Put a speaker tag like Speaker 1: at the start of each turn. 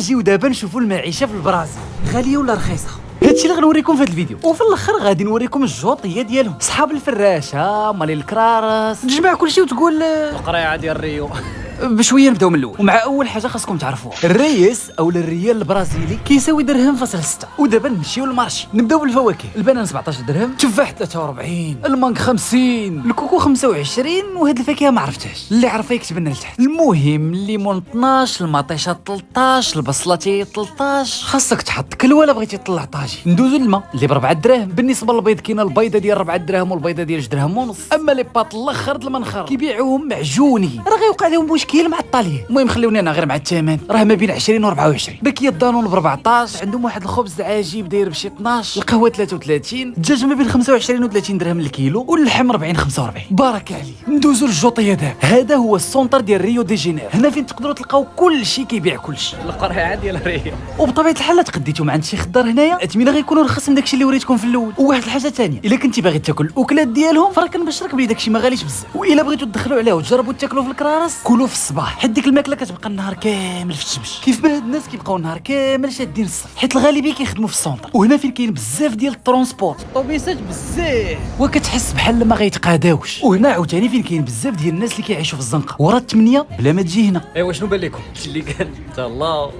Speaker 1: نجيو دابا نشوفوا المعيشه في البرازيل، غاليه ولا رخيصه؟ هادشي اللي غنوريكم في هاد الفيديو، وفي الاخر غادي نوريكم الجوطيه ديالهم، صحاب الفراشه مالي الكرارس، تجمع كلشي وتقول
Speaker 2: القريعه ديال ريو.
Speaker 1: بشويه نبداو من الاول. ومع اول حاجه خاصكم تعرفوها، الريس او الريال البرازيلي كيساوي درهم فاصل 6. ودابا نمشيو للمارشي، نبداو بالفواكه. البنان 17 درهم، التفاح 43، المانك 50، الكوكو 25، وهاد الفاكهه ما عرفتهاش، اللي عرفها يكتب لنا لتحت. المهم الليمون 12، المطيشه 13، البصله 13. خاصك تحط كل ولا بغيتي تطلع طاجي. ندوزو للماء اللي ب 4 دراهم. بالنسبه للبيض كاينه البيضه ديال 4 دراهم والبيضه ديال 2 درهم ونص. اما لي باط الاخر د المنخر كيبيعوهم معجونين، راه غيوقع لهم مشكل مع الطاليه. المهم خليوني انا غير مع الثمن، راه ما بين 20 و 24. باكيه الدانون ب 14، عندهم واحد الخبز عجيب داير بشي 12، القهوه 33، الدجاج ما بين 25 و 30 درهم الكيلو، واللحم 40 45. بارك عليك. ندوزو للجوطيه دابا. هذا هو السونتر ديال ريو دي جينيرو، هنا فين تقدروا تلقاو كل شيء كيبيع كل شيء.
Speaker 2: القريعه ديال ريو.
Speaker 1: وبطبيعه الحال تقديتو مع عند شي خضار هنايا، الاثمنه غيكونوا رخص من داكشي اللي وريتكم في الاول. وواحد الحاجه ثانيه، الا كنتي باغي تاكل الاكلات ديالهم فراه كنبشرك بلي داكشي ما غاليش بزاف. والا بغيتو تدخلوا عليه وتجربوا تاكلوا في الكرارس، كلوا في الصباح، حيت ديك الماكله كتبقى النهار كامل في الشمس. كيف ما هاد الناس كيبقاو النهار كامل شادين الصف، حيت الغالبيه كيخدموا في السونتر. وهنا فين كاين بزاف ديال الترونسبور،
Speaker 2: طوبيسات بزاف،
Speaker 1: وكتحس بحال ما غيتقاداوش. وهنا عاوتاني فين كاين بزاف ديال الناس اللي كيعيشوا في الزنقه ورا 8 بلا ما تجي هنا.
Speaker 2: ايوا شنو بان لكم اللي قال؟ الله